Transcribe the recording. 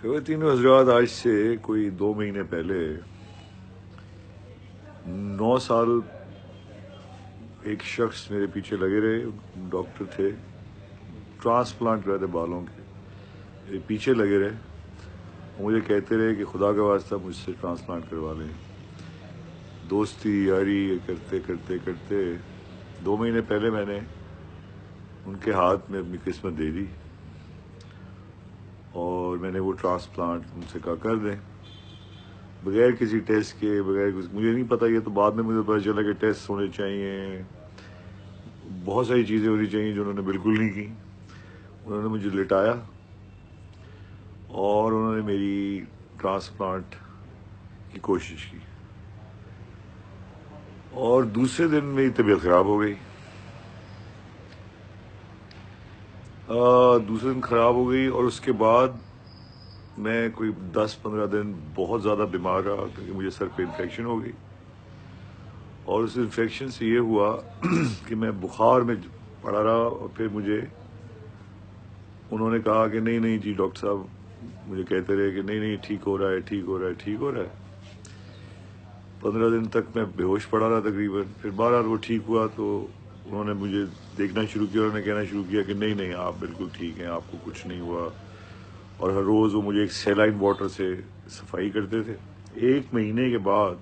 خواتین و حضرات، آج سے کوئی 2 مہینے پہلے 9 سال ایک شخص میرے پیچھے لگے رہے. ڈاکٹر تھے، ٹرانسپلانٹ رہتے بالوں کے، میرے پیچھے لگے رہے. مجھے کہتے رہے کہ خدا کا واسطہ مجھ سے ٹرانسپلانٹ کروا لیں. دوستی یاری کرتے کرتے کرتے 2 مہینے پہلے میں نے ان کے ہاتھ میں اپنی قسمت دے دی اور میں نے وہ ٹرانسپلانٹ ان سے کہا کر دیں، بغیر کسی ٹیسٹ کے، بغیر مجھے نہیں پتا. یہ تو بعد میں مجھے پتا چلا کہ ٹیسٹ ہونے چاہیے، بہت ساری چیزیں ہونی چاہیے جو انہوں نے بالکل نہیں کی. انہوں نے مجھے لٹایا اور انہوں نے میری ٹرانسپلانٹ کی کوشش کی، اور دوسرے دن میری طبیعت خراب ہو گئی. دوسرے دن خراب ہو گئی اور اس کے بعد میں کوئی 10-15 دن بہت زیادہ بیمار رہا، کیونکہ مجھے سر پہ انفیکشن ہو گئی. اور اس انفیکشن سے یہ ہوا کہ میں بخار میں پڑا رہا، اور پھر مجھے انہوں نے کہا کہ نہیں جی ڈاکٹر صاحب، مجھے کہتے رہے کہ نہیں ٹھیک ہو رہا ہے، ٹھیک ہو رہا ہے، ٹھیک ہو رہا ہے. 15 دن تک میں بے ہوش پڑا رہا تقریباً. پھر بہرحال وہ ٹھیک ہوا تو انہوں نے مجھے دیکھنا شروع کیا، انہوں نے کہنا شروع کیا کہ نہیں آپ بالکل ٹھیک ہیں، آپ کو کچھ نہیں ہوا. اور ہر روز وہ مجھے ایک سیلائن واٹر سے صفائی کرتے تھے. 1 مہینے کے بعد